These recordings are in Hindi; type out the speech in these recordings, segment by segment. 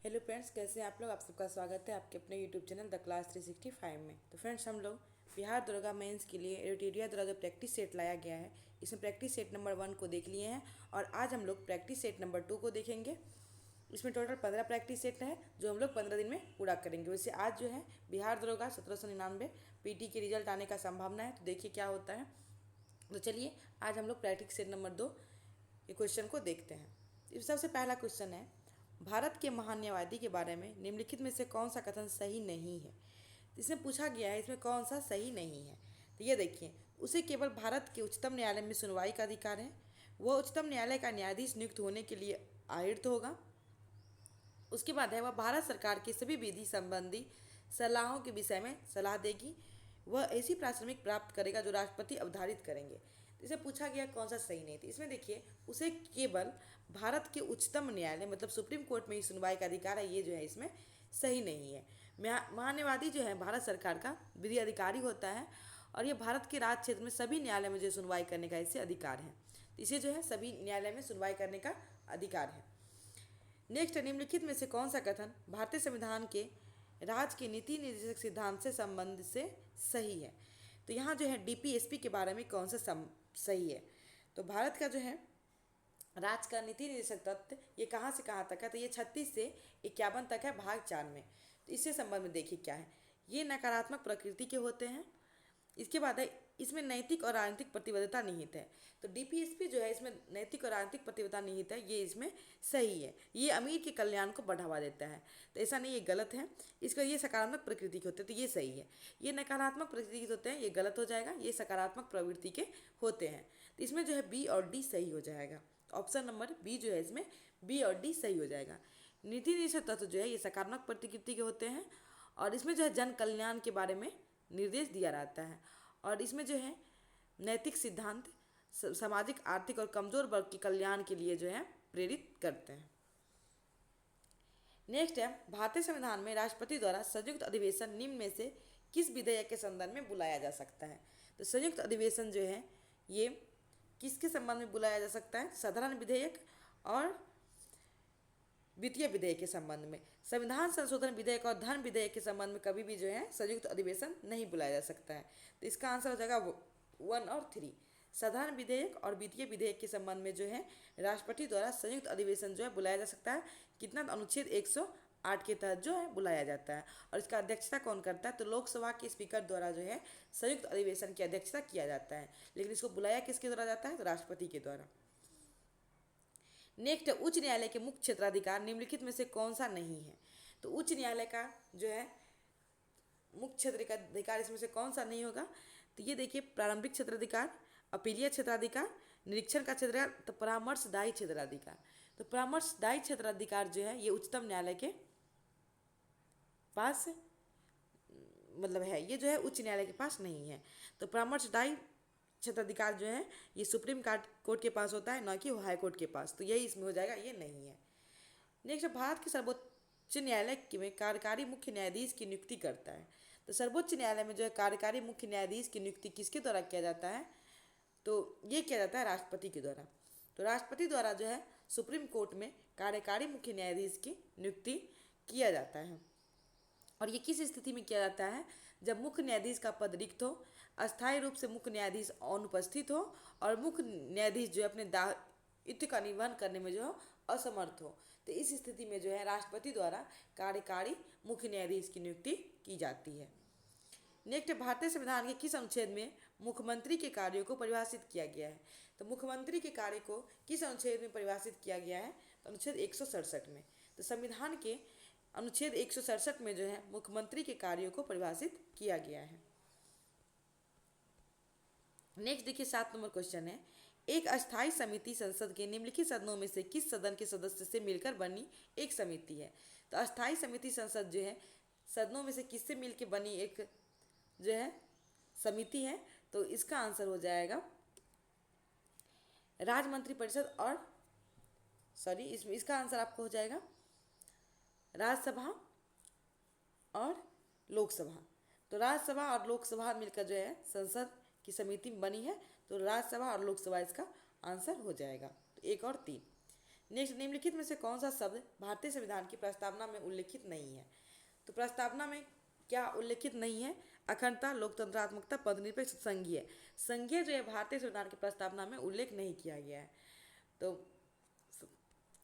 हेलो फ्रेंड्स, कैसे हैं आप लोग। आप सबका स्वागत है आपके अपने यूट्यूब चैनल द क्लास 365 में। तो फ्रेंड्स, हम लोग बिहार दरोगा मेंस के लिए एडिटोरियल द्वारा जो प्रैक्टिस सेट लाया गया है, इसमें प्रैक्टिस सेट नंबर 1 को देख लिए हैं और आज हम लोग प्रैक्टिस सेट नंबर 2 को देखेंगे। इसमें टोटल 15 प्रैक्टिस सेट है जो हम लोग 15 दिन में पूरा करेंगे। वैसे आज जो है बिहार दरोगा 1799 पीटी के रिजल्ट आने का संभावना है, तो देखिए क्या होता है। तो चलिए आज हम लोग प्रैक्टिस सेट नंबर 2 ये क्वेश्चन को देखते हैं। सबसे पहला क्वेश्चन है, भारत के महान न्यायवादी के बारे में निम्नलिखित में से कौन सा कथन सही नहीं है। तो इसमें पूछा गया है इसमें कौन सा सही नहीं है। तो ये देखिए, उसे केवल भारत के उच्चतम न्यायालय में सुनवाई का अधिकार है। वह उच्चतम न्यायालय का न्यायाधीश नियुक्त होने के लिए आहिर्त होगा। उसके बाद है, वह भारत सरकार की सभी विधि संबंधी सलाहों के विषय में सलाह देगी। वह ऐसी प्राथमिक प्राप्त करेगा जो राष्ट्रपति अवधारित करेंगे। तो इसे पूछा गया कौन सा सही नहीं थी। इसमें देखिए, उसे केवल भारत के उच्चतम न्यायालय मतलब सुप्रीम कोर्ट में ही सुनवाई का अधिकार है, ये जो है इसमें सही नहीं है। महान्यायवादी जो है भारत सरकार का विधि अधिकारी होता है और ये भारत के राज क्षेत्र में सभी न्यायालय में जो सुनवाई करने का इसे अधिकार है। तो इसे जो है सभी न्यायालय में सुनवाई करने का अधिकार है। नेक्स्ट, निम्नलिखित में से कौन सा कथन भारतीय संविधान के राज्य के नीति निर्देशक सिद्धांत से संबंध से सही है। तो यहाँ जो है डीपीएसपी के बारे में कौन सा सही है। तो भारत का जो है राज्य का नीति निर्देशक तत्व ये कहाँ से कहाँ तक है, तो ये 36 से 51 तक है भाग 4 में। तो इससे संबंध में देखिए क्या है, ये नकारात्मक प्रकृति के होते हैं। इसके बाद है, इसमें नैतिक और राजनीतिक प्रतिबद्धता निहित है। तो डीपीएसपी जो है इसमें नैतिक और राजनीतिक प्रतिबद्धता निहित है, ये इसमें सही है। ये अमीर के कल्याण को बढ़ावा देता है, तो ऐसा नहीं, ये गलत है। इसका ये सकारात्मक प्रकृति के होते हैं, तो ये सही है। ये नकारात्मक प्रकृति के होते हैं, ये गलत हो जाएगा। ये सकारात्मक प्रवृत्ति के होते हैं, तो इसमें जो है बी और डी सही हो जाएगा। ऑप्शन नंबर बी जो है इसमें बी और डी सही हो जाएगा। नीति निषेध तत्व जो है ये सकारात्मक प्रकृति के होते हैं और इसमें जो है जन कल्याण के बारे में निर्देश दिया रहता है और इसमें जो है नैतिक सिद्धांत सामाजिक आर्थिक और कमजोर वर्ग के कल्याण के लिए जो है प्रेरित करते हैं। नेक्स्ट है, भारतीय संविधान में राष्ट्रपति द्वारा संयुक्त अधिवेशन निम्न में से किस विधेयक के संदर्भ में बुलाया जा सकता है। तो संयुक्त अधिवेशन जो है ये किसके संबंध में बुलाया जा सकता है, साधारण विधेयक और वित्तीय विधेयक के संबंध में। संविधान संशोधन विधेयक और धन विधेयक के संबंध में कभी भी जो है संयुक्त अधिवेशन नहीं बुलाया जा सकता है। तो इसका आंसर हो जाएगा 1 और 3। साधारण विधेयक और वित्तीय विधेयक के संबंध में जो है राष्ट्रपति द्वारा संयुक्त अधिवेशन जो है बुलाया जा सकता है। कितना, अनुच्छेद 108 के तहत जो है बुलाया जाता है और इसका अध्यक्षता कौन करता है, तो लोकसभा के स्पीकर द्वारा जो है संयुक्त अधिवेशन की अध्यक्षता किया जाता है। लेकिन इसको बुलाया किसके द्वारा जाता है, तो राष्ट्रपति के द्वारा। नेक्स्ट, उच्च न्यायालय के मुख्य क्षेत्राधिकार निम्नलिखित में से कौन सा नहीं है। तो उच्च न्यायालय का जो है मुख्य क्षेत्र का अधिकार इसमें से कौन सा नहीं होगा। तो ये देखिए, प्रारंभिक क्षेत्राधिकार, अपीलीय क्षेत्राधिकार, निरीक्षण का क्षेत्राधिकार, तो परामर्शदायी क्षेत्राधिकार। तो परामर्शदायी क्षेत्राधिकार जो है ये उच्चतम न्यायालय के पास मतलब है, ये जो है उच्च न्यायालय के पास नहीं है। तो परामर्शदायी क्षेत्राधिकार जो है ये सुप्रीम कोर्ट के पास होता है, न कि हाई कोर्ट के पास। तो यही इसमें हो जाएगा, ये नहीं है। नेक्स्ट, भारत के सर्वोच्च न्यायालय में कार्यकारी मुख्य न्यायाधीश की नियुक्ति करता है। तो सर्वोच्च न्यायालय में जो है कार्यकारी मुख्य न्यायाधीश की नियुक्ति किसके द्वारा किया जाता है, तो ये किया जाता है राष्ट्रपति के द्वारा। तो राष्ट्रपति द्वारा जो है सुप्रीम कोर्ट में कार्यकारी मुख्य न्यायाधीश की नियुक्ति किया जाता है और ये किस स्थिति में किया जाता है, जब मुख्य न्यायाधीश का पद रिक्त हो, अस्थायी रूप से मुख्य न्यायाधीश अनुपस्थित हो और मुख्य न्यायाधीश जो है अपने दायित्व का निर्वहन करने में जो है असमर्थ हो। तो इस स्थिति में जो है राष्ट्रपति द्वारा कार्यकारी मुख्य न्यायाधीश की नियुक्ति की जाती है। नेक्स्ट, भारतीय संविधान के किस अनुच्छेद में मुख्यमंत्री के कार्यों को परिभाषित किया गया है। तो मुख्यमंत्री के कार्य को किस अनुच्छेद में परिभाषित किया गया है, तो अनुच्छेद 167 में। तो संविधान के अनुच्छेद 167 में जो है मुख्यमंत्री के कार्यों को परिभाषित किया गया है। नेक्स्ट देखिए, 7 नंबर क्वेश्चन है, एक अस्थायी समिति संसद के निम्नलिखित सदनों में से किस सदन के सदस्य से मिलकर बनी एक समिति है। तो अस्थायी समिति संसद जो है सदनों में से किससे मिलकर बनी एक जो है समिति है। तो इसका आंसर हो जाएगा राज्य मंत्री परिषद और इसका आंसर आपको हो जाएगा राज्यसभा और लोकसभा। तो राज्यसभा और लोकसभा मिलकर जो है संसद की समिति बनी है, तो राज्यसभा और लोकसभा इसका आंसर हो जाएगा। तो 1 और 3। नेक्स्ट, निम्नलिखित में से कौन सा शब्द भारतीय संविधान की प्रस्तावना में उल्लेखित नहीं है? तो प्रस्तावना में क्या उल्लेखित नहीं है? अखंडता, लोकतंत्रात्मकता, पदनिरपेक्ष, संघीय। संघीय जो है भारतीय संविधान की प्रस्तावना में उल्लेख नहीं किया गया है, तो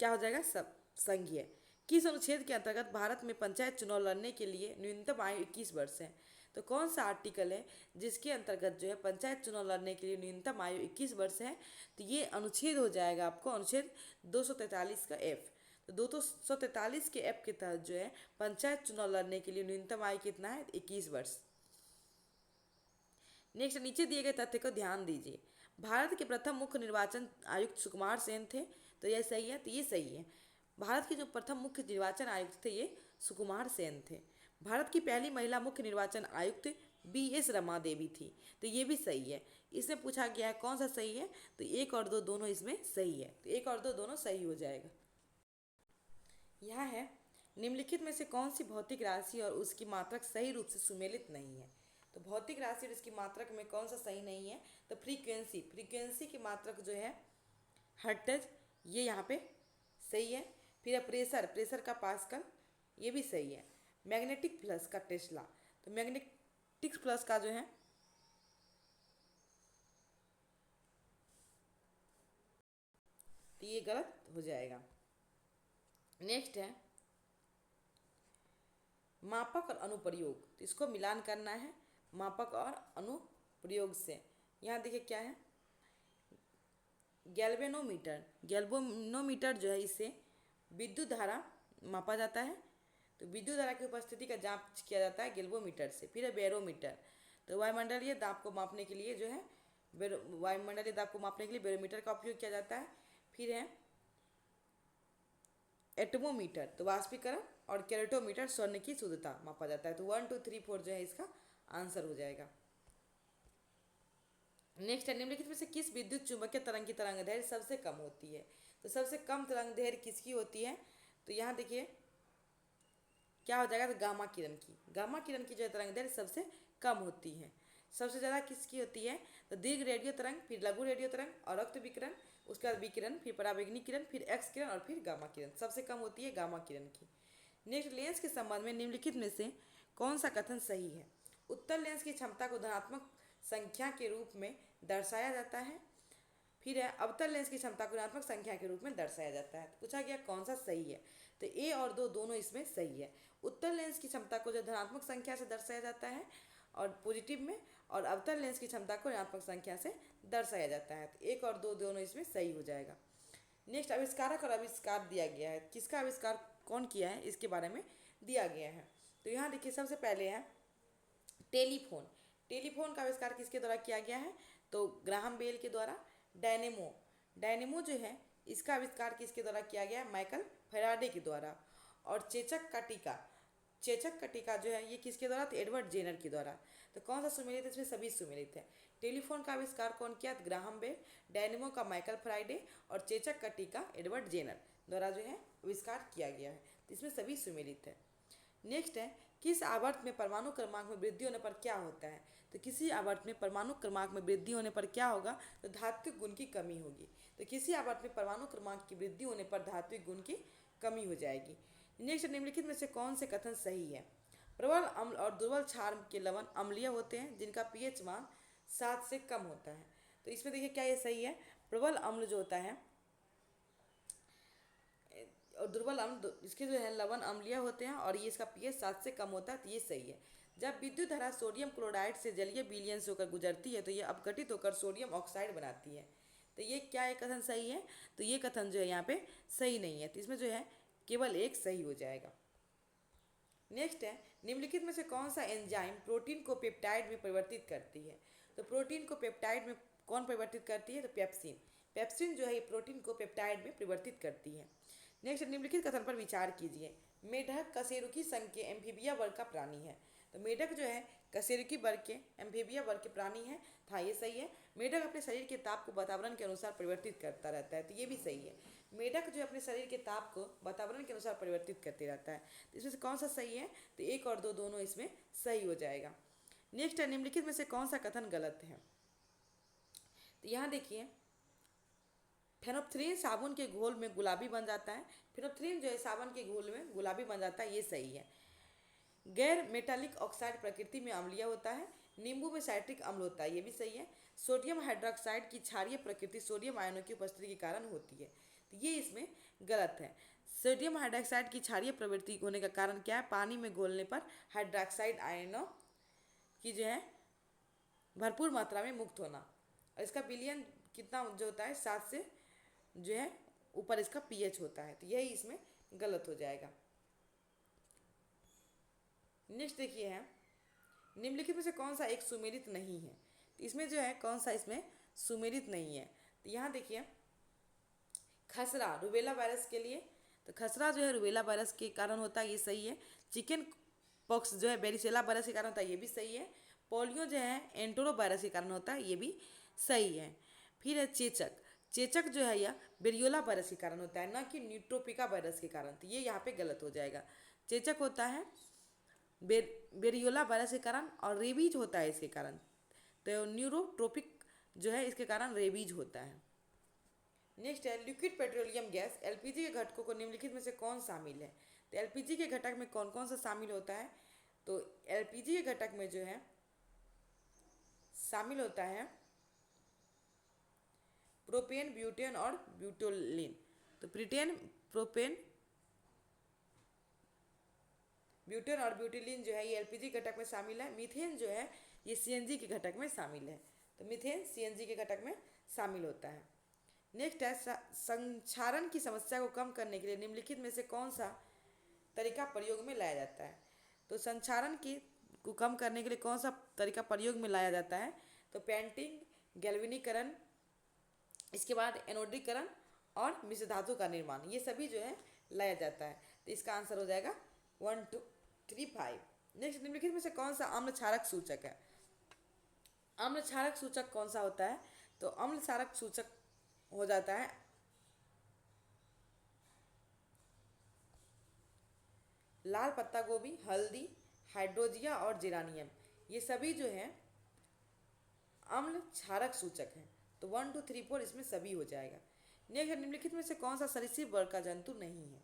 क्या हो जाएगा? सब संघीय। किस अनुच्छेद के अंतर्गत भारत में पंचायत चुनाव लड़ने के लिए न्यूनतम आयु 21 वर्ष है? तो कौन सा आर्टिकल है जिसके अंतर्गत जो है पंचायत चुनाव लड़ने के लिए न्यूनतम आयु 21 वर्ष है? तो ये अनुच्छेद हो जाएगा आपको अनुच्छेद 243 का एफ। तो 243 के एफ के तहत जो है पंचायत चुनाव लड़ने के लिए न्यूनतम आयु कितना है? 21 वर्ष। नेक्स्ट, नीचे दिए गए तथ्य को ध्यान दीजिए। भारत के प्रथम मुख्य निर्वाचन आयुक्त सुकुमार सेन थे, तो यह सही है, तो ये सही है। भारत के जो प्रथम मुख्य निर्वाचन आयुक्त थे ये सुकुमार सेन थे। भारत की पहली महिला मुख्य निर्वाचन आयुक्त BS रमा देवी थी, तो ये भी सही है। इसमें पूछा गया है कौन सा सही है, तो 1 और 2 दोनों इसमें सही है, तो 1 और 2 दोनों सही हो जाएगा। यह है, निम्नलिखित में से कौन सी भौतिक राशि और उसकी मात्रक सही रूप से सुमेलित नहीं है? तो भौतिक राशि और इसकी मात्रक में कौन सा सही नहीं है? तो फ्रीक्वेंसी की मात्रक जो है हर्ट्ज, ये यहाँ पे सही है। फिर प्रेशर का पास्कल, ये भी सही है। मैग्नेटिक प्लस का टेस्ला, तो मैग्नेटिक प्लस का जो है तो ये गलत हो जाएगा। नेक्स्ट है मापक और अनुप्रयोग, तो इसको मिलान करना है मापक और अनुप्रयोग से। यहाँ देखिए क्या है, गैल्वेनोमीटर जो है इससे विद्युत धारा मापा जाता है, तो विद्युत धारा की उपस्थिति का जांच किया जाता है गैल्वेनोमीटर से। फिर है बैरोमीटर, तो वायुमंडलीय दाब को मापने के लिए जो है वायुमंडलीय दाब को मापने के लिए बैरोमीटर का उपयोग किया जाता है। फिर है एटमोमीटर, तो वाष्पीकरण, और कैरेटोमीटर स्वर्ण की शुद्धता मापा जाता है। तो 1 2 3 4 जो है इसका आंसर हो जाएगा। नेक्स्ट है, निम्नलिखित में से किस विद्युत चुंबकीय तरंग की तरंग दैर्घ्य सबसे कम होती है? तो सबसे कम तरंग दैर्घ्य किसकी होती है? तो यहाँ देखिए क्या हो जाएगा, तो गामा किरण की जो है तरंग दैर्घ्य सबसे कम होती है। सबसे ज़्यादा किसकी होती है? तो दीर्घ रेडियो तरंग, फिर लघु रेडियो तरंग और रक्त विकिरण, उसके बाद विकिरण, फिर पराबैंगनी किरण, फिर एक्स किरण और फिर गामा किरण। सबसे कम होती है गामा किरण की। नेक्स्ट, लेंस के संबंध में निम्नलिखित में से कौन सा कथन सही है? उत्तल लेंस की क्षमता को धनात्मक संख्या के रूप में दर्शाया जाता है। फिर है अवतल लेंस की क्षमता को ऋणात्मक संख्या के रूप में दर्शाया जाता है। तो पूछा गया कौन सा सही है? तो A और 2 दोनों इसमें सही है। उत्तल लेंस की क्षमता को जो धनात्मक संख्या से दर्शाया जाता है और पॉजिटिव में, और अवतल लेंस की क्षमता को ऋणात्मक संख्या से दर्शाया जाता है। तो 1 और 2 दोनों इसमें सही हो जाएगा। नेक्स्ट, आविष्कारक और आविष्कार दिया गया है, किसका आविष्कार कौन किया है इसके बारे में दिया गया है। तो यहाँ देखिए सबसे पहले है टेलीफोन का आविष्कार किसके द्वारा किया गया है? तो ग्राहम बेल के द्वारा। डायनेमो जो है इसका आविष्कार किसके द्वारा किया गया है? माइकल फैराडे के द्वारा। और चेचक का टीका जो है ये किसके द्वारा? तो एडवर्ड जेनर के द्वारा। तो कौन सा सुमेलित है? इसमें सभी सुमेलित है। टेलीफोन का आविष्कार कौन किया? तो ग्राहम बेल। डायनेमो का माइकल फैराडे, और चेचक का टीका एडवर्ड जेनर द्वारा जो है आविष्कार किया गया है। तो इसमें सभी सुमेलित है। नेक्स्ट है, किस आवर्त में परमाणु क्रमांक में वृद्धि होने पर क्या होता है? तो किसी आवर्त में परमाणु क्रमांक में वृद्धि होने पर क्या होगा? तो धात्विक गुण की कमी होगी। तो किसी आवर्त में परमाणु क्रमांक की वृद्धि होने पर धात्विक गुण की कमी हो जाएगी। नेक्स्ट, निम्नलिखित में से कौन से कथन सही है? प्रबल अम्ल और दुर्बल क्षार के लवण अम्लीय होते हैं जिनका pH मान 7 से कम होता है। तो इसमें देखिए क्या ये सही है? प्रबल अम्ल जो होता है और दुर्बल अम्ल इसके जो है लवण अम्लीय होते हैं और ये इसका pH 7 से कम होता है, तो ये सही है। जब विद्युत धारा सोडियम क्लोराइड से जलीय विलयन से होकर गुजरती है तो ये अपघटित होकर सोडियम ऑक्साइड बनाती है। तो ये क्या एक कथन सही है? तो ये कथन जो है यहाँ पे सही नहीं है, तो इसमें जो है केवल एक सही हो जाएगा। नेक्स्ट है, निम्नलिखित में से कौन सा एंजाइम प्रोटीन को पेप्टाइड में परिवर्तित करती है? तो प्रोटीन को पेप्टाइड में कौन परिवर्तित करती है? तो पेप्सिन जो है ये प्रोटीन को पेप्टाइड में परिवर्तित करती है। नेक्स्ट, निम्नलिखित कथन पर विचार कीजिए। मेढक कशेरुकी संघ के एम्फीबिया वर्ग का प्राणी है। तो मेढक जो है कशेरुकी वर्ग के एम्फीबिया वर्ग के प्राणी है, था ये सही है। मेढक अपने शरीर के ताप को वातावरण के अनुसार परिवर्तित करता रहता है, तो ये भी सही है। मेढक जो अपने शरीर के ताप को वातावरण के अनुसार परिवर्तित करते रहता है, तो इसमें से कौन सा सही है? तो 1 और 2 दोनों इसमें सही हो जाएगा। नेक्स्ट है, निम्नलिखित में से कौन सा कथन गलत है? तो यहाँ देखिए फेनोफ्थलीन साबुन के घोल में गुलाबी बन जाता है। फेनोफ्थलीन जो है साबुन के घोल में गुलाबी बन जाता है, ये सही है। गैर मेटालिक ऑक्साइड प्रकृति में अम्लीय होता है। नींबू में साइट्रिक अम्ल होता है, ये भी सही है। सोडियम हाइड्रोक्साइड की क्षारीय प्रकृति सोडियम आयनों की उपस्थिति के कारण होती है, तो ये इसमें गलत है। सोडियम हाइड्रोक्साइड की क्षारीय प्रवृत्ति होने का कारण क्या है? पानी में घोलने पर हाइड्रोक्साइड आयनों की जो है भरपूर मात्रा में मुक्त होना। और इसका विलयन कितना जो होता है 7 से जो है ऊपर इसका पीएच होता है, तो यही इसमें गलत हो जाएगा। नेक्स्ट देखिए है, निम्नलिखित में से कौन सा एक सुमेलित नहीं है? तो इसमें जो है कौन सा इसमें सुमेलित नहीं है? तो यहाँ देखिए खसरा रूबेला वायरस के लिए, तो खसरा जो है रूबेला वायरस के कारण होता है, ये सही है। चिकन पॉक्स जो है बेरिसेला वायरस के कारण होता है, ये भी सही है। पोलियो जो है एंटोरो वायरस के कारण होता है, ये भी सही है। फिर है चेचक, चेचक जो है यह बेरियोला वायरस के कारण होता है, न कि न्यूट्रोपिका वायरस के कारण, तो ये यहाँ पे गलत हो जाएगा। चेचक होता है बेरियोला वायरस के कारण और रेबीज होता है इसके कारण, तो न्यूरोट्रोपिक जो है इसके कारण रेबीज होता है। नेक्स्ट है लिक्विड पेट्रोलियम गैस एलपीजी के घटकों को निम्नलिखित में से कौन शामिल है? तो एलपीजी के घटक में कौन कौन सा शामिल होता है? तो एलपीजी के घटक में जो है शामिल होता है प्रोपेन, ब्यूटेन और ब्यूटोलिन। तो प्रीटेन, प्रोपेन, ब्यूटेन और ब्यूटिलिन जो है ये एलपीजी घटक में शामिल है। मीथेन जो है ये सीएनजी के घटक में शामिल है, तो मीथेन सीएनजी के घटक में शामिल होता है। नेक्स्ट है संक्षारण की समस्या को कम करने के लिए निम्नलिखित में से कौन सा तरीका प्रयोग में लाया जाता है? तो संक्षारण की को कम करने के लिए कौन सा तरीका प्रयोग में लाया जाता है? तो पेंटिंग, गैल्वेनीकरण, इसके बाद एनोडीकरण और मिश्र धातु का निर्माण, ये सभी जो है लाया जाता है। तो इसका आंसर हो जाएगा 1 2 3 5। नेक्स्ट निम्नलिखित में से कौन सा अम्ल क्षारक सूचक है? अम्ल क्षारक सूचक कौन सा होता है? तो अम्ल क्षारक सूचक हो जाता है लाल पत्ता गोभी, हल्दी, हाइड्रोजिया और जेरानियम, ये सभी जो है अम्ल क्षारक सूचक हैं। तो 1 2 3 4 इसमें सभी हो जाएगा। नेक्स्ट निम्नलिखित में से कौन सा सरीसृप वर्ग का जंतु नहीं है?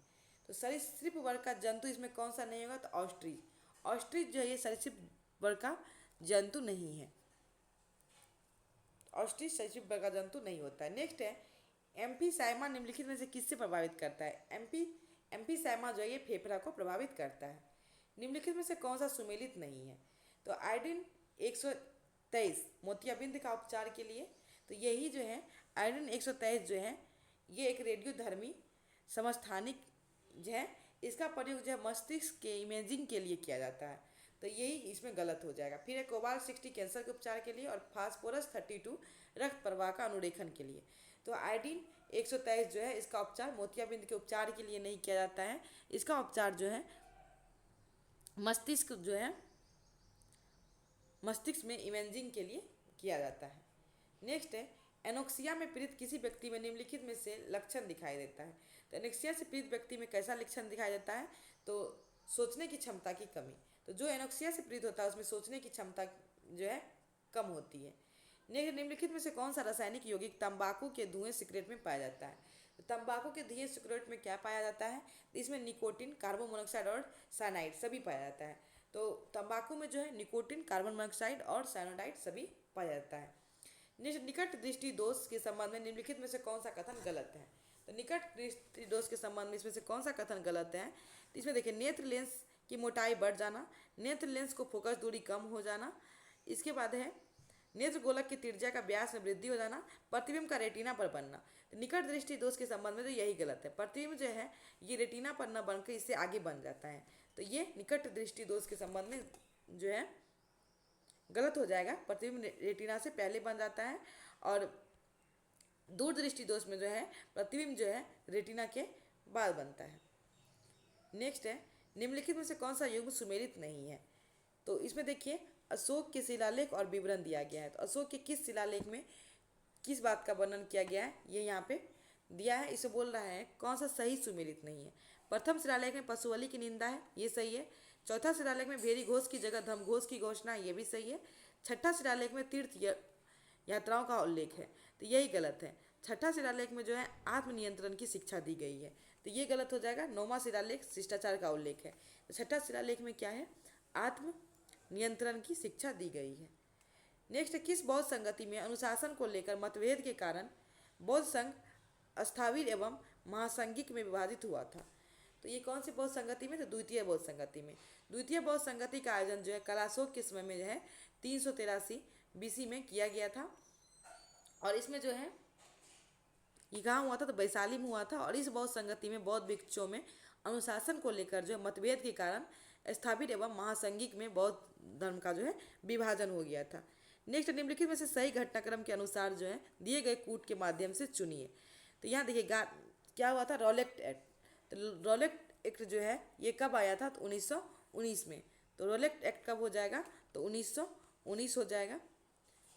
तो सरीसृप वर्ग का जंतु इसमें कौन सा नहीं होगा? तो ऑस्ट्रिच, ऑस्ट्रिच जो है ये सरीसृप वर्ग का जंतु नहीं है। ऑस्ट्रिच सरीसृप वर्ग का जंतु नहीं होता है। नेक्स्ट है एम्फीसाइमा निम्नलिखित में से किससे प्रभावित करता है? एम्फीसाइमा जो है ये फेफड़ा को प्रभावित करता है। निम्नलिखित में से कौन सा सुमेलित नहीं है? तो आयोडीन 123 मोतियाबिंद का उपचार के लिए, तो यही जो है आयोडीन 123 जो है ये एक रेडियोधर्मी समस्थानिक जो है, इसका प्रयोग जो है मस्तिष्क के इमेजिंग के लिए किया जाता है, तो यही इसमें गलत हो जाएगा। फिर है कोबाल्ट 60 कैंसर के उपचार के लिए और फास्फोरस 32 रक्त प्रवाह का अनुरेखन के लिए। तो आयोडीन 123 जो है इसका उपचार मोतियाबिंद के उपचार के लिए नहीं किया जाता है, इसका उपचार जो है मस्तिष्क जो है मस्तिष्क में इमेजिंग के लिए किया जाता है। नेक्स्ट है एनोक्सिया में पीड़ित किसी व्यक्ति में निम्नलिखित में से लक्षण दिखाई देता है? तो एनोक्सिया से पीड़ित व्यक्ति में कैसा लक्षण दिखाई देता है? तो सोचने की क्षमता की कमी, तो जो एनोक्सिया से पीड़ित होता है उसमें सोचने की क्षमता जो है कम होती है। निम्नलिखित में से कौन सा रासायनिक यौगिक तंबाकू के धुएं सिगरेट में पाया जाता है? तो तंबाकू के धुएं सिगरेट में क्या पाया जाता है? तो इसमें निकोटिन, कार्बन मोनोऑक्साइड और साइनाइड सभी पाया जाता है। तो तंबाकू में जो है निकोटिन, कार्बन मोनोऑक्साइड और साइनाइड सभी पाया जाता है। निकट दृष्टि दोष के संबंध में निम्नलिखित में से कौन सा कथन गलत है? तो निकट दृष्टि दोष के संबंध में इसमें से कौन सा कथन गलत है? तो इसमें देखिए नेत्र लेंस की मोटाई बढ़ जाना, नेत्र लेंस को फोकस दूरी कम हो जाना, इसके बाद है नेत्र गोलक की त्रिज्या का व्यास में वृद्धि हो जाना, प्रतिबिंब का रेटिना पर बनना। तो निकट दृष्टि दोष के संबंध में तो यही गलत है, प्रतिबिंब जो है ये रेटिना पर न बनकर इससे आगे बन जाता है, तो ये निकट दृष्टि दोष के संबंध में जो है गलत हो जाएगा। प्रतिबिंब रेटिना से पहले बन जाता है और दूर दृष्टि दोष में जो है प्रतिबिंब जो है रेटिना के बाद बनता है। नेक्स्ट है निम्नलिखित में से कौन सा युग्म सुमेलित नहीं है? तो इसमें देखिए अशोक के शिलालेख और विवरण दिया गया है, तो अशोक के किस शिलालेख में किस बात का वर्णन किया गया है ये यहाँ पे दिया है। इसे बोल रहा है कौन सा सही सुमेलित नहीं है? प्रथम शिलालेख में पशुबलि की निंदा है, ये सही है। चौथा शिलालेख में भेरी घोष की जगह धम घोष की घोषणा, ये भी सही है। छठा शिलालेख में तीर्थ यात्राओं का उल्लेख है, तो यही गलत है। छठा शिलालेख में जो है आत्मनियंत्रण की शिक्षा दी गई है, तो ये गलत हो जाएगा। नौवां शिलालेख शिष्टाचार का उल्लेख है, तो छठा शिलालेख में क्या है, आत्म नियंत्रण की शिक्षा दी गई है। नेक्स्ट, किस बौद्ध संगति में अनुशासन को लेकर मतभेद के कारण बौद्ध संघ अस्थावीर एवं महासंघिक में विभाजित हुआ था? तो ये कौन सी बौद्ध संगति में? तो द्वितीय बौद्ध संगति में। द्वितीय बौद्ध संगति का आयोजन जो है कलाशोक के समय में जो है 383 BC में किया गया था, और इसमें जो है ये कहाँ हुआ था? तो वैशाली में हुआ था। और इस बौद्ध संगति में बौद्ध भिक्षुओं में अनुशासन को लेकर जो है मतभेद के कारण स्थापित एवं महासंघिक में बौद्ध धर्म का जो है विभाजन हो गया था। नेक्स्ट, निम्नलिखित में से सही घटनाक्रम के अनुसार जो है दिए गए कूट के माध्यम से चुनिए। तो यहाँ देखिए क्या हुआ था, रॉलेट एक्ट। तो रॉलेट एक्ट जो है ये कब आया था? तो 1919 में। तो रॉलेट एक्ट कब हो जाएगा? तो 1919 हो जाएगा।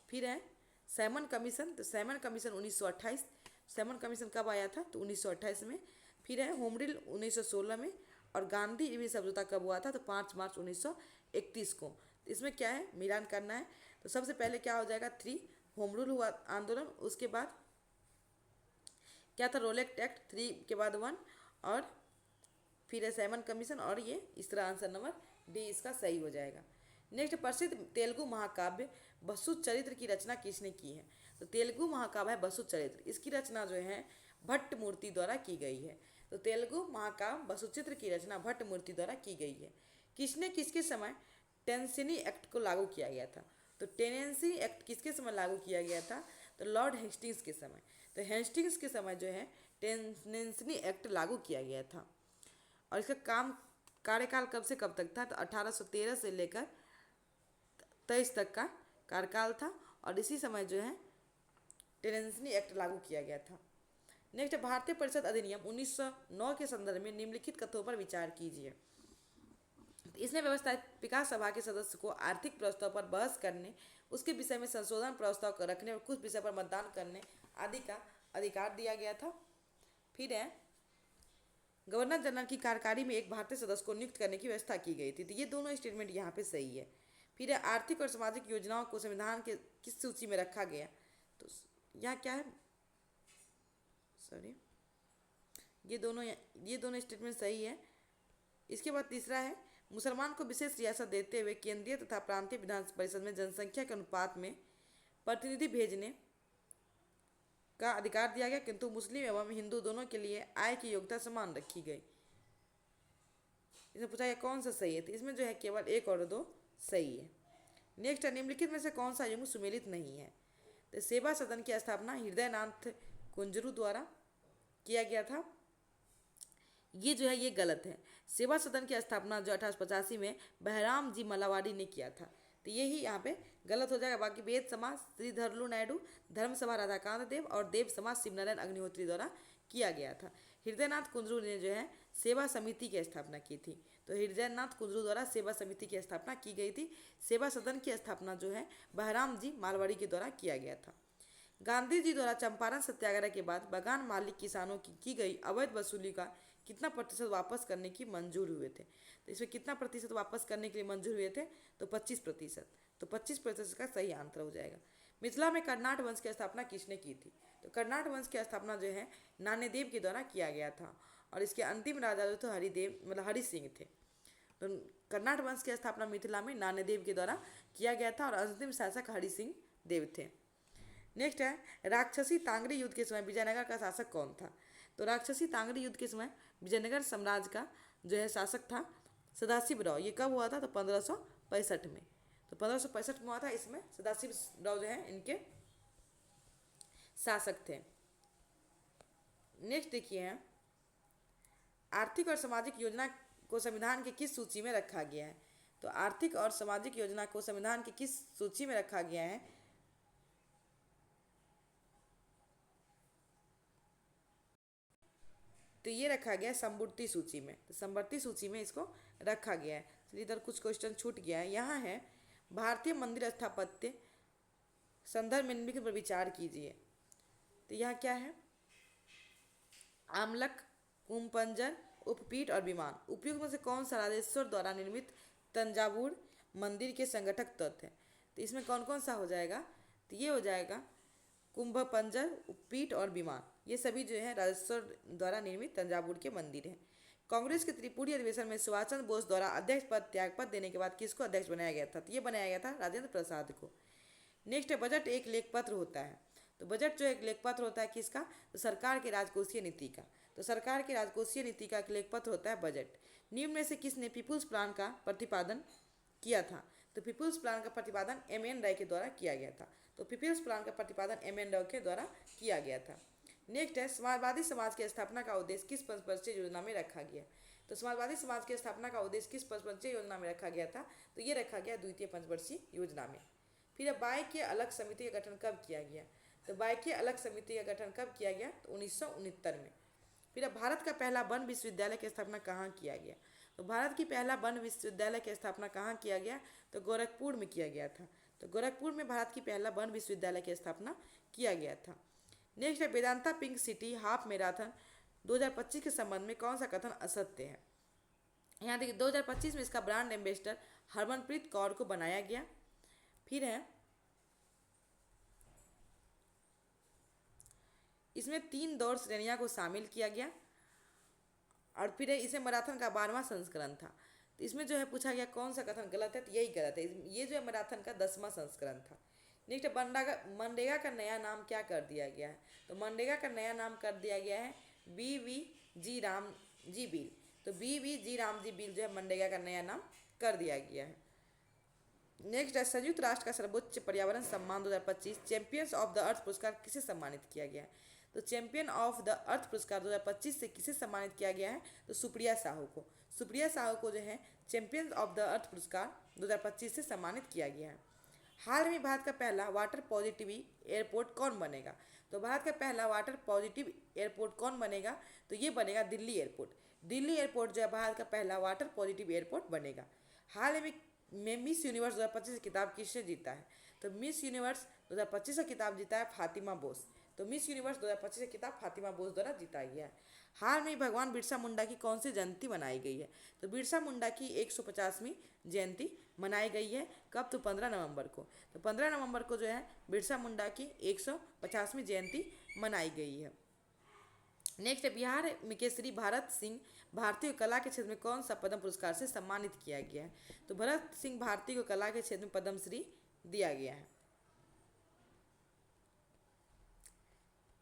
फिर है सैमन कमीशन। तो सैमन कमीशन 1928। सैमन कमीशन कब आया था? तो 1928 में। फिर है होम रूल 1916 में। और गांधी इवी समझौता कब हुआ था? तो 5 मार्च 1931 को। तो इसमें क्या है, मिलान करना है। तो सबसे पहले क्या हो जाएगा, 3 होम रूल हुआ आंदोलन, उसके बाद क्या था, रोलेक्ट एक्ट, 3 के बाद 1, और फिर है सैमन कमीशन, और ये इस तरह आंसर नंबर डी इसका सही हो जाएगा। नेक्स्ट, प्रसिद्ध तेलुगु महाकाव्य बसु चरित्र की रचना किसने की है? तो तेलुगु महाकाव्य है बसु चरित्र, इसकी रचना जो है भट्ट मूर्ति द्वारा की गई है। तो तेलुगु महाकाव्य बसुचित्र की रचना भट्ट मूर्ति द्वारा की गई है। किसने किसके समय टेंसिनी एक्ट को लागू किया गया था? तो टेनेंसी एक्ट किसके समय लागू किया गया था? तो लॉर्ड हेस्टिंग्स के समय। तो हेस्टिंग्स के समय जो है टेनेंसी एक्ट लागू किया गया था। और इसका कार्यकाल कब से कब तक था? तो 1813 से लेकर 23 तक का कार्यकाल था, और इसी समय जो है टेनेंसी एक्ट लागू किया गया था। नेक्स्ट, भारतीय परिषद अधिनियम 1909 के संदर्भ में निम्नलिखित कथनों पर विचार कीजिए। इसने व्यवस्थापिका सभा के सदस्य को आर्थिक प्रस्ताव पर बहस करने, उसके विषय में संशोधन प्रस्ताव को रखने और कुछ विषय पर मतदान करने आदि का अधिकार दिया गया था। फिर है गवर्नर जनरल की कार्यकारी में एक भारतीय सदस्य को नियुक्त करने की व्यवस्था की गई थी। तो ये दोनों स्टेटमेंट यहाँ पे सही है। फिर है आर्थिक और सामाजिक योजनाओं को संविधान के किस सूची में रखा गया? तो यहाँ क्या है, सॉरी, ये दोनों स्टेटमेंट सही है। इसके बाद तीसरा है मुसलमान को विशेष रियासत देते हुए केंद्रीय तथा प्रांतीय विधान परिषद में जनसंख्या के अनुपात में प्रतिनिधि भेजने का अधिकार दिया गया, किंतु मुस्लिम एवं हिंदू दोनों के लिए आय की योग्यता समान रखी गई। इसमें पूछा गया कौन सा सही है? तो इसमें जो है केवल 1 और 2 सही है। नेक्स्ट, निम्नलिखित में से कौन सा युग्म सुमेलित नहीं है? तो सेवा सदन की स्थापना हृदयनाथ कुंजरू द्वारा किया गया था। ये जो है ये गलत है। सेवा सदन की स्थापना जो 1885 में बहराम जी मलावाड़ी ने किया था, तो यही यहाँ पे गलत हो जाएगा। बाकी वेद समाज श्रीधरलू नायडू, धर्म सभा राधाकांत देव और देव समाज शिवनारायण अग्निहोत्री द्वारा किया गया था। हृदयनाथ कुंजरू ने जो है सेवा समिति की स्थापना की थी। तो हृदयनाथ कुंजरू द्वारा सेवा समिति की स्थापना की गई थी। सेवा सदन की स्थापना जो है बहराम जी मालवाड़ी के द्वारा किया गया था। गांधी जी द्वारा चंपारण सत्याग्रह के बाद बगान मालिक किसानों की गई अवैध वसूली का कितना प्रतिशत वापस करने की मंजूर हुए थे? तो इसमें कितना प्रतिशत वापस करने के लिए मंजूर हुए थे? तो 25%। तो 25% का सही आंसर हो जाएगा। मिथिला में कर्नाट वंश की स्थापना किसने की थी? तो कर्नाट वंश की स्थापना जो है नान्यदेव के द्वारा किया गया था, और इसके अंतिम राजा जो थे हरिदेव मतलब हरि सिंह थे। तो कर्नाट वंश की स्थापना मिथिला में नान्यदेव के द्वारा किया गया था, और अंतिम शासक हरि सिंह देव थे। नेक्स्ट है राक्षसी तांगरी युद्ध के समय विजयनगर का शासक कौन था? तो राक्षसी तांगरी युद्ध के समय विजयनगर साम्राज्य का जो है शासक था सदाशिव राव। ये कब हुआ था? तो 1565 में। तो 1565 में हुआ था। इसमें सदाशिव राव जो है इनके शासक थे। नेक्स्ट देखिए आर्थिक और सामाजिक योजना को संविधान की किस सूची में रखा गया है? तो आर्थिक और सामाजिक योजना को संविधान की किस सूची में रखा गया है? तो ये रखा गया है समवर्ती सूची में। तो समवर्ती सूची में इसको रखा गया है। चलिए इधर कुछ क्वेश्चन छूट गया है। यहाँ है भारतीय मंदिर स्थापत्य संदर्भ में निम्नलिखित पर विचार कीजिए। तो यहाँ क्या है? आमलक, कुंभपंजर, उपपीठ और विमान। उपयुक्त में से कौन सा राजेश्वर द्वारा निर्मित तंजावुर मंदिर के संगठक तत्व है? तो इसमें कौन कौन सा हो जाएगा? तो ये हो जाएगा कुंभ पंजर, पीठ और विमान, ये सभी जो है राजस्थान द्वारा निर्मित तंजावुर के मंदिर हैं। कांग्रेस के त्रिपुरी अधिवेशन में सुभाष चंद्र बोस द्वारा अध्यक्ष पद त्याग पद देने के बाद किसको अध्यक्ष बनाया गया था? तो ये बनाया गया था राजेंद्र प्रसाद को। नेक्स्ट है बजट एक लेखपत्र होता है। तो बजट जो एक लेखपत्र होता है किसका? तो सरकार की राजकोषीय नीति का। तो सरकार की राजकोषीय नीति का एक लेखपत्र होता है बजट। निम्न में से किसने पीपुल्स प्लान का प्रतिपादन किया था? तो पीपुल्स प्लान का प्रतिपादन एम.एन. राय के द्वारा किया गया था। तो पीपुल्स प्लान का प्रतिपादन एम.एन. राय के द्वारा किया गया था। नेक्स्ट है समाजवादी समाज की स्थापना का उद्देश्य किस पंचवर्षीय योजना में रखा गया? तो समाजवादी समाज की स्थापना का उद्देश्य किस पंचवर्षीय योजना में रखा गया था? तो ये रखा गया द्वितीय पंचवर्षीय योजना में। फिर बाई के अलग समिति का गठन कब किया गया? तो बाई के अलग समिति का गठन कब किया गया? तो 1969 में। फिर भारत का पहला वन विश्वविद्यालय की स्थापना कहाँ किया गया? तो भारत की पहला वन विश्वविद्यालय की स्थापना कहाँ किया गया? तो गोरखपुर में किया गया था। तो गोरखपुर में भारत की पहला वन विश्वविद्यालय की स्थापना किया गया था। नेक्स्ट है Vedanta pink city half marathon 2025 के संबंध में कौन सा कथन असत्य है? यहाँ देखिए 2025 में इसका ब्रांड एम्बेसडर हरमनप्रीत कौर को बनाया गया। फिर है इसमें 3 दौड़ श्रेणियां को शामिल किया गया और फिर इसे मैराथन का 12वां संस्करण था। तो इसमें जो है पूछा गया कौन सा कथन गलत है? तो यही गलत है। ये जो है मैराथन का 10वां संस्करण था। नेक्स्ट मनरेगा का नया नाम क्या कर दिया गया है? तो मनरेगा का नया नाम कर दिया गया है BVG रामजी बिल। तो BVG रामजी बिल जो है मनरेगा का नया नाम कर दिया गया है। नेक्स्ट है संयुक्त राष्ट्र का सर्वोच्च पर्यावरण सम्मान 2025 चैंपियंस ऑफ द अर्थ पुरस्कार किसे सम्मानित किया गया है? तो चैंपियन ऑफ द अर्थ पुरस्कार 2025 से किसे सम्मानित किया गया है? तो सुप्रिया साहू को। सुप्रिया साहू को जो है चैंपियंस ऑफ द अर्थ पुरस्कार 2025 से सम्मानित किया गया है। हाल में भारत का पहला वाटर पॉजिटिव एयरपोर्ट कौन बनेगा? तो भारत का पहला वाटर पॉजिटिव एयरपोर्ट कौन बनेगा? तो ये बनेगा दिल्ली एयरपोर्ट। दिल्ली एयरपोर्ट जो है भारत का पहला वाटर पॉजिटिव एयरपोर्ट बनेगा। हाल में मिस यूनिवर्स 2025 किताब किसने जीता है? तो मिस यूनिवर्स 2025 का किताब जीता है फातिमा बोस। तो मिस यूनिवर्स 2025 का किताब फातिमा बोस द्वारा जीता गया है। हाल में भगवान बिरसा मुंडा की कौन सी जयंती मनाई गई है? तो बिरसा मुंडा की 150वीं जयंती मनाई गई है। कब? तो 15 नवंबर को। तो 15 नवंबर को जो है बिरसा मुंडा की 150वीं जयंती मनाई गई है। नेक्स्ट है बिहार में के श्री भरत सिंह भारती को कला के क्षेत्र में कौन सा पद्म पुरस्कार से सम्मानित किया गया है? तो भरत सिंह भारती को कला के क्षेत्र में पद्मश्री दिया गया है।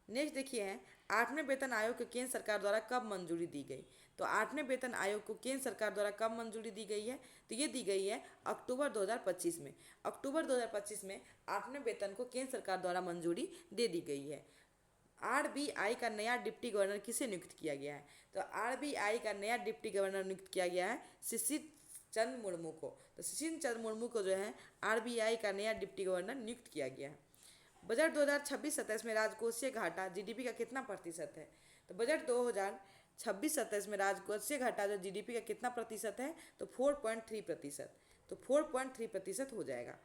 नेक्स्ट देखिए है 8वें वेतन आयोग को केंद्र सरकार द्वारा कब मंजूरी दी गई? तो 8वें वेतन आयोग को केंद्र सरकार द्वारा कब मंजूरी दी गई है? तो ये दी गई है अक्टूबर 2025 में। अक्टूबर 2025 में 8वें वेतन को केंद्र सरकार द्वारा मंजूरी दे दी गई है। RBI का नया डिप्टी गवर्नर किसे नियुक्त किया गया है? तो RBI का नया डिप्टी गवर्नर नियुक्त किया गया है शिशिर चंद्र मुर्मू को। तो शिशिर चंद्र मुर्मू को जो है RBI का नया डिप्टी गवर्नर नियुक्त किया गया है। बजट 2026-27 में राजकोषीय घाटा GDP का कितना प्रतिशत है? तो बजट 2026-27 में राजकोषीय घाटा जो GDP का कितना प्रतिशत है? तो 4.3%। तो 4.3% हो जाएगा।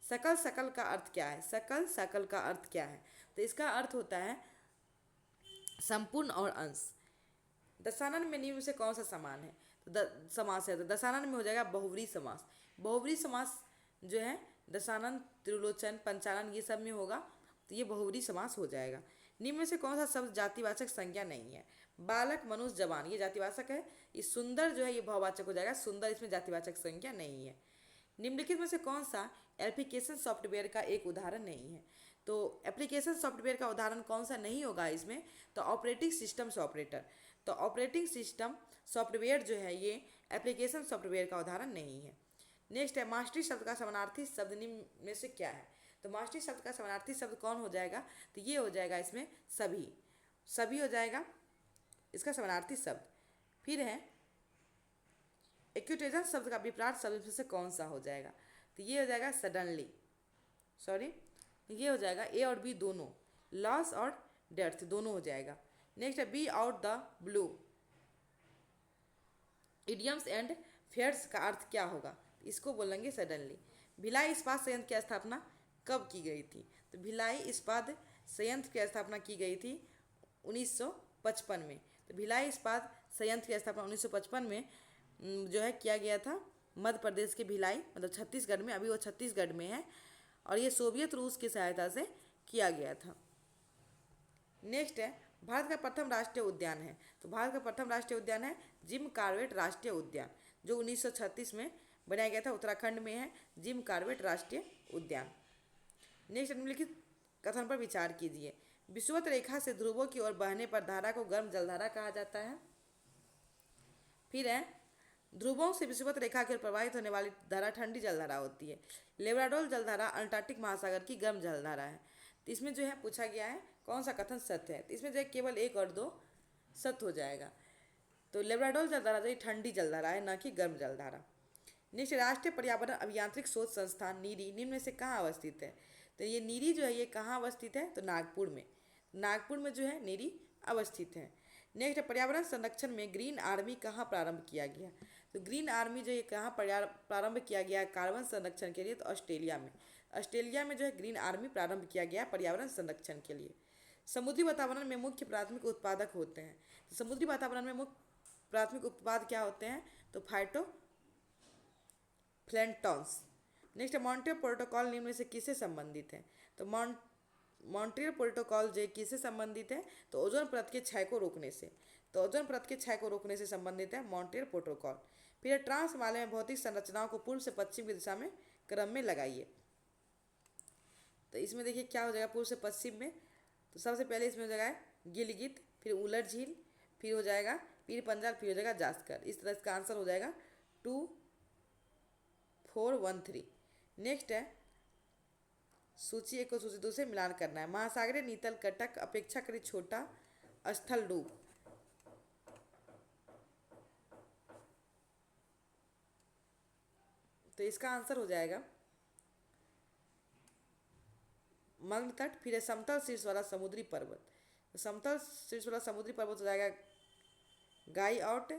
सकल सकल का अर्थ क्या है? सकल सकल का अर्थ क्या है? तो इसका अर्थ होता है संपूर्ण और अंश। दशानन में निम्न से कौन सा समान है? तो समास है। तो दशानन में हो जाएगा बहुव्रीहि समास। बहुव्रीहि समास जो है दशानन, त्रिलोचन, पंचानन ये सब में होगा। तो ये बहुव्रीहि समास हो जाएगा। निम्न में से कौन सा शब्द जातिवाचक संज्ञा नहीं है? बालक, मनुष्य, जवान ये जातिवाचक है। ये सुंदर जो है ये भाववाचक हो जाएगा। सुंदर इसमें जातिवाचक संज्ञा नहीं है। निम्नलिखित में से कौन सा एप्लीकेशन सॉफ्टवेयर का एक उदाहरण नहीं है? तो एप्लीकेशन सॉफ्टवेयर का उदाहरण कौन सा नहीं होगा इसमें? तो ऑपरेटिंग सिस्टम ऑपरेटर। तो ऑपरेटिंग सिस्टम सॉफ्टवेयर जो है ये एप्लीकेशन सॉफ्टवेयर का उदाहरण नहीं है। नेक्स्ट है मास्टरी शब्द का समानार्थी शब्द निम्न में से क्या है? तो मास्टरी शब्द का समानार्थी शब्द कौन हो जाएगा? तो ये हो जाएगा इसमें सभी। सभी हो जाएगा इसका समानार्थी शब्द। फिर है एक्यूटेजन शब्द का विपरीत शब्द में से कौन सा हो जाएगा? तो ये हो जाएगा सडनली, सॉरी ये हो जाएगा ए और बी दोनों, लॉस और डेथ दोनों हो जाएगा। नेक्स्ट है be out the blue. Idioms and phrases का अर्थ क्या होगा? इसको बोलेंगे सडनली। भिलाई इस्पात संयंत्र की स्थापना कब की गई थी? तो भिलाई इस्पात संयंत्र की स्थापना की गई थी 1955 में। तो भिलाई इस्पात संयंत्र की स्थापना 1955 में जो है किया गया था मध्य प्रदेश के भिलाई, मतलब छत्तीसगढ़ में। अभी वो छत्तीसगढ़ में है और ये सोवियत रूस की सहायता से किया गया था। नेक्स्ट है भारत का प्रथम राष्ट्रीय उद्यान है। तो भारत का प्रथम राष्ट्रीय उद्यान है जिम कॉर्बेट राष्ट्रीय उद्यान, जो 1936 में बनाया गया था। उत्तराखंड में है जिम कॉर्बेट राष्ट्रीय उद्यान। नेक्स्ट, निम्नलिखित कथन पर विचार कीजिए। विषुवत रेखा से ध्रुवों की ओर बहने पर धारा को गर्म जलधारा कहा जाता है। फिर है ध्रुवों से विषुवत रेखा की ओर प्रवाहित होने वाली धारा ठंडी जलधारा होती है। लेब्राडोर जलधारा अंटार्कटिक महासागर की गर्म जलधारा है। तो इसमें जो है पूछा गया है कौन सा कथन सत्य है। तो इसमें जो है केवल एक और दो सत्य हो जाएगा। तो लेब्राडोर जलधारा जो ठंडी जलधारा है, न कि गर्म जलधारा। नेक्स्ट, राष्ट्रीय पर्यावरण अभियांत्रिक शोध संस्थान नीरी निम्न में से कहाँ अवस्थित है। तो ये नीरी जो है ये कहाँ अवस्थित है, तो नागपुर में। नागपुर में जो है नीरी अवस्थित है। नेक्स्ट, पर्यावरण संरक्षण में ग्रीन आर्मी कहाँ प्रारंभ किया गया। तो ग्रीन आर्मी जो है कहाँ प्रारंभ किया गया कार्बन संरक्षण के लिए, तो ऑस्ट्रेलिया में। ऑस्ट्रेलिया में जो है ग्रीन आर्मी प्रारंभ किया गया पर्यावरण संरक्षण के लिए। समुद्री वातावरण में मुख्य प्राथमिक उत्पादक होते हैं। तो समुद्री वातावरण में मुख्य प्राथमिक उत्पाद क्या होते हैं, तो phyto planktons. Next, Montreal protocol निम्न में से किससे संबंधित है। तो मॉन्ट्रियल प्रोटोकॉल जो किससे संबंधित है, तो ओजोन परत के क्षय को रोकने से। तो ओजोन परत के क्षय को रोकने से संबंधित है मॉन्ट्रियल प्रोटोकॉल। फिर ट्रांस हिमालय में भौतिक संरचनाओं को पूर्व से पश्चिम की दिशा में क्रम में लगाइए। तो इसमें देखिए क्या हो जाएगा पूर्व से पश्चिम में। तो सबसे पहले इसमें हो जाएगा गिलगित, फिर उलट झील, फिर हो जाएगा पीर पंजाल, फिर हो जाएगा जास्कर। इस तरह इसका आंसर हो जाएगा 2413। नेक्स्ट है सूची 1 को सूची 2 से मिलान करना है। महासागरीय नीतल कटक अपेक्षाकृत छोटा स्थल डूब। तो इसका आंसर हो जाएगा मग्न तट। फिर है समतल शीर्ष वाला समुद्री पर्वत। तो समतल शीर्ष वाला समुद्री पर्वत हो जाएगा गाई आउट।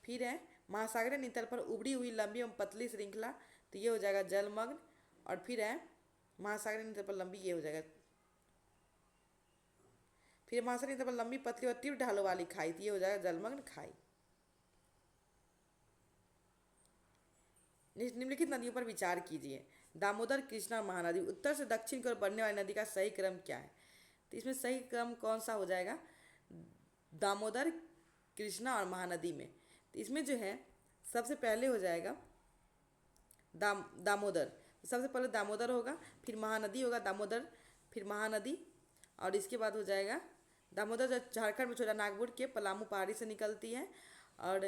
फिर है महासागरीय नीतल पर उभरी हुई लंबी एवं पतली श्रृंखला, तो ये हो जाएगा जलमग्न। और फिर है महासागरीय नीतल पर लंबी, ये हो जाएगा। फिर महासागरीय नीतल पर लंबी पतली और तीव्र ढालों वाली खाई, तो ये हो जाएगा जलमग्न खाई। निम्नलिखित नदियों पर विचार कीजिए। दामोदर, कृष्णा और महानदी। उत्तर से दक्षिण की ओर बढ़ने वाली नदी का सही क्रम क्या है। तो इसमें सही क्रम कौन सा हो जाएगा, दामोदर, कृष्णा और महानदी में। तो इसमें जो है सबसे पहले हो जाएगा दामोदर। सबसे पहले दामोदर होगा, फिर महानदी होगा, दामोदर फिर महानदी, और इसके बाद हो जाएगा दामोदर जो झारखंड में छोटा नागपुर के पलामू पहाड़ी से निकलती है, और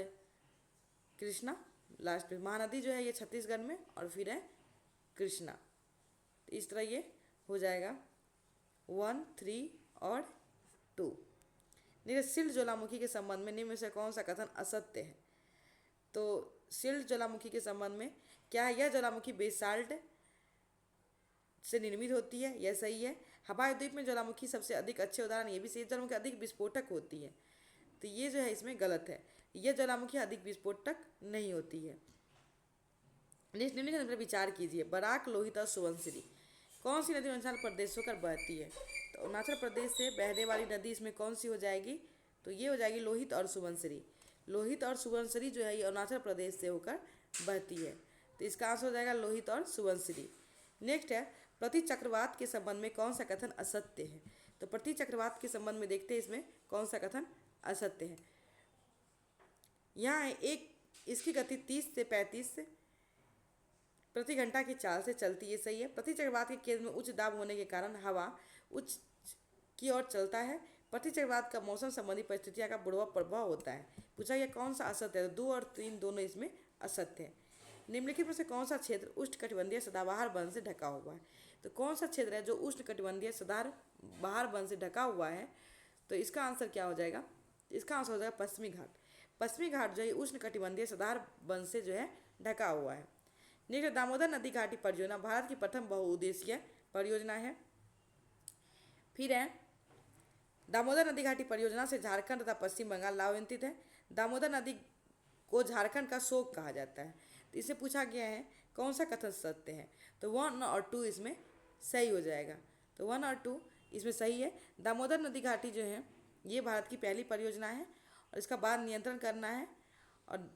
कृष्णा लास्ट में। महानदी जो है ये छत्तीसगढ़ में, और फिर है कृष्णा। तो इस तरह ये हो जाएगा 1, 3 और 2। सिल्ट ज्वालामुखी के संबंध में निम्न में से कौन सा कथन असत्य है। तो सिल्ट ज्वालामुखी के संबंध में क्या है, यह ज्वालामुखी बेसाल्ट से निर्मित होती है, यह सही है। हवाई द्वीप में ज्वालामुखी सबसे अधिक अच्छे उदाहरण, ये भी सही। ज्वालामुखी अधिक विस्फोटक होती है, तो ये जो है इसमें गलत है। यह ज्वालामुखी अधिक विस्फोटक नहीं होती है। निम्नलिखित पर विचार कीजिए। बराक, लोहित और सुबनसिरी कौन सी नदी अरुणाचल प्रदेश होकर बहती है। तो अरुणाचल प्रदेश से बहने वाली नदी इसमें कौन सी हो जाएगी, तो ये हो जाएगी लोहित और सुबनसिरी। लोहित और सुबनसिरी जो है ये अरुणाचल प्रदेश से होकर बहती है। तो इसका आंसर हो जाएगा लोहित और सुबनसिरी। नेक्स्ट है प्रति चक्रवात के संबंध में कौन सा कथन असत्य है। तो प्रति चक्रवात के संबंध में देखते हैं इसमें कौन सा कथन असत्य है। यहाँ एक इसकी गति 30 से 35 प्रति घंटा की चाल से चलती है, सही है। प्रति चक्रवात के केंद्र में उच्च दाब होने के कारण हवा उच्च की ओर चलता है। प्रति चक्रवात का मौसम संबंधी परिस्थितियों का बुरा प्रभाव होता है। पूछा गया कौन सा असत्य है, तो 2 और 3 दोनों इसमें असत्य है। निम्नलिखित में से कौन सा क्षेत्र उष्णकटिबंधीय सदाबहार वन से ढका हुआ है। तो कौन सा क्षेत्र है जो उष्णकटिबंधीय सदाबहार वन से ढका हुआ है, तो इसका आंसर क्या हो जाएगा, इसका आंसर हो जाएगा पश्चिमी घाट। पश्चिमी घाट जो है उष्णकटिबंधीय सदाबहार वन से जो है ढका हुआ है। नेक्स्ट, दामोदर नदी घाटी परियोजना भारत की प्रथम बहुउद्देशीय परियोजना है। फिर है दामोदर नदी घाटी परियोजना से झारखंड तथा पश्चिम बंगाल लाभान्वित है। दामोदर नदी को झारखंड का शोक कहा जाता है। तो इससे पूछा गया है कौन सा कथन सत्य है, तो 1 और 2 इसमें सही हो जाएगा। तो 1 और 2 इसमें सही है। दामोदर नदी घाटी जो है ये भारत की पहली परियोजना है और इसका बाढ़ नियंत्रण करना है। और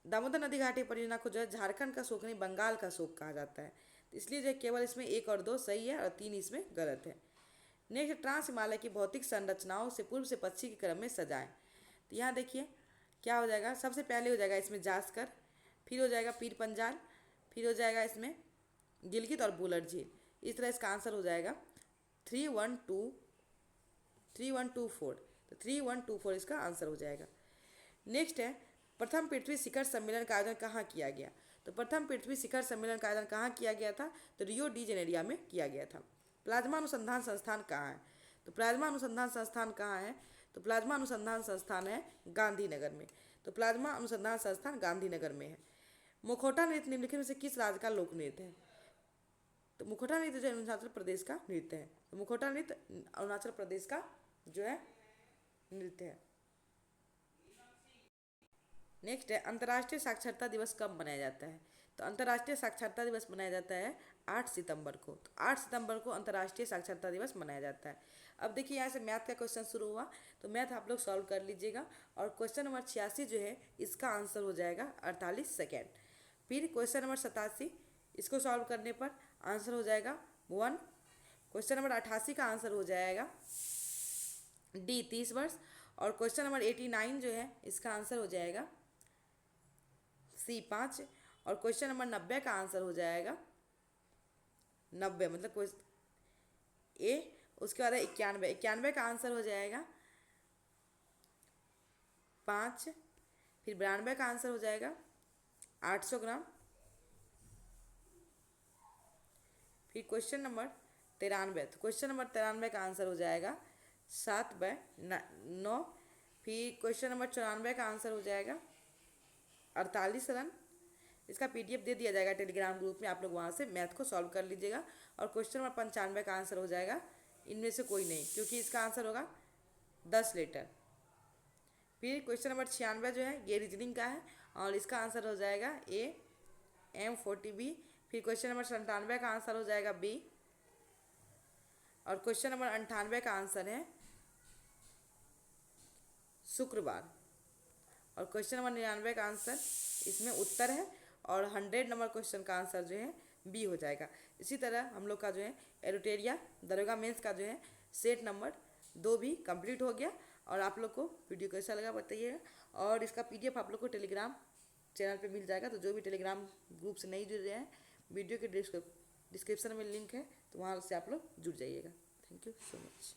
दामोदर नदी घाटी परियोजना को जो है झारखंड का शोक नहीं बंगाल का शोक कहा जाता है। तो इसलिए जो केवल इसमें 1 और 2 सही है और 3 इसमें गलत है। नेक्स्ट, ट्रांस हिमालय की भौतिक संरचनाओं से पूर्व से पश्चिम के क्रम में सजाएं। तो यहाँ देखिए क्या हो जाएगा, सबसे पहले हो जाएगा इसमें जास्कर, फिर हो जाएगा पीर पंजाल, फिर हो जाएगा इसमें गिलगित और बुलर झील। इस तरह इसका आंसर हो जाएगा 3124। तो 3124 इसका आंसर हो जाएगा। नेक्स्ट है, प्रथम पृथ्वी शिखर सम्मेलन का आयोजन कहाँ किया गया। तो प्रथम पृथ्वी शिखर सम्मेलन का आयोजन कहाँ किया गया था, तो रियो डी जेनेरिया में किया गया था। प्लाज्मा अनुसंधान संस्थान कहाँ है, तो प्लाज्मा अनुसंधान संस्थान कहाँ है, तो प्लाज्मा अनुसंधान संस्थान है गांधीनगर में। तो प्लाज्मा अनुसंधान संस्थान गांधीनगर में है। मुखौटा नृत्य निम्नलिखित में से किस राज्य का लोक नृत्य है। तो मुखौटा नृत्य जो अरुणाचल प्रदेश का नृत्य है। तो मुखौटा नृत्य अरुणाचल प्रदेश का जो है नृत्य है। नेक्स्ट है, अंतर्राष्ट्रीय साक्षरता दिवस कब मनाया जाता है। तो अंतर्राष्ट्रीय साक्षरता दिवस मनाया जाता है 8 सितंबर को। तो 8 सितंबर को अंतर्राष्ट्रीय साक्षरता दिवस मनाया जाता है। अब देखिए यहाँ से मैथ का क्वेश्चन शुरू हुआ, तो मैथ आप लोग सॉल्व कर लीजिएगा। और क्वेश्चन नंबर 86 जो है इसका आंसर हो जाएगा 48 सेकेंड। फिर क्वेश्चन नंबर 87 इसको सॉल्व करने पर आंसर हो जाएगा 1। क्वेश्चन नंबर 88 का आंसर हो जाएगा डी 30 वर्ष। और क्वेश्चन नंबर 89 जो है इसका आंसर हो जाएगा सी 5। और क्वेश्चन नंबर 90 का आंसर हो जाएगा 90, मतलब ए। उसके बाद 91 का आंसर हो जाएगा 5। फिर 92 का आंसर हो जाएगा 800 ग्राम। फिर क्वेश्चन नंबर 93, तो क्वेश्चन नंबर 93 का आंसर हो जाएगा 7/9। फिर क्वेश्चन नंबर 94 का आंसर हो जाएगा 48 रन। इसका पीडीएफ दे दिया जाएगा टेलीग्राम ग्रुप में, आप लोग वहाँ से मैथ को सॉल्व कर लीजिएगा। और क्वेश्चन नंबर 95 का आंसर हो जाएगा इनमें से कोई नहीं, क्योंकि इसका आंसर होगा 10 लीटर। फिर क्वेश्चन नंबर 96 जो है ये रीजनिंग का है और इसका आंसर हो जाएगा ए M40B। फिर क्वेश्चन नंबर 97 का आंसर हो जाएगा बी। और क्वेश्चन नंबर 98 का आंसर है शुक्रवार। और क्वेश्चन नंबर 99 का आंसर इसमें उत्तर है। और 100 नंबर क्वेश्चन का आंसर जो है बी हो जाएगा। इसी तरह हम लोग का जो है एरोटेरिया दरोगा मेंस का जो है सेट नंबर 2 भी कंप्लीट हो गया। और आप लोग को वीडियो कैसा लगा बताइएगा। और इसका पीडीएफ आप लोग को टेलीग्राम चैनल पे मिल जाएगा। तो जो भी टेलीग्राम ग्रुप से नहीं जुड़ रहे हैं, वीडियो के डिस्क्रिप्शन में लिंक है, तो वहाँ से आप लोग जुड़ जाइएगा। Thank you so much.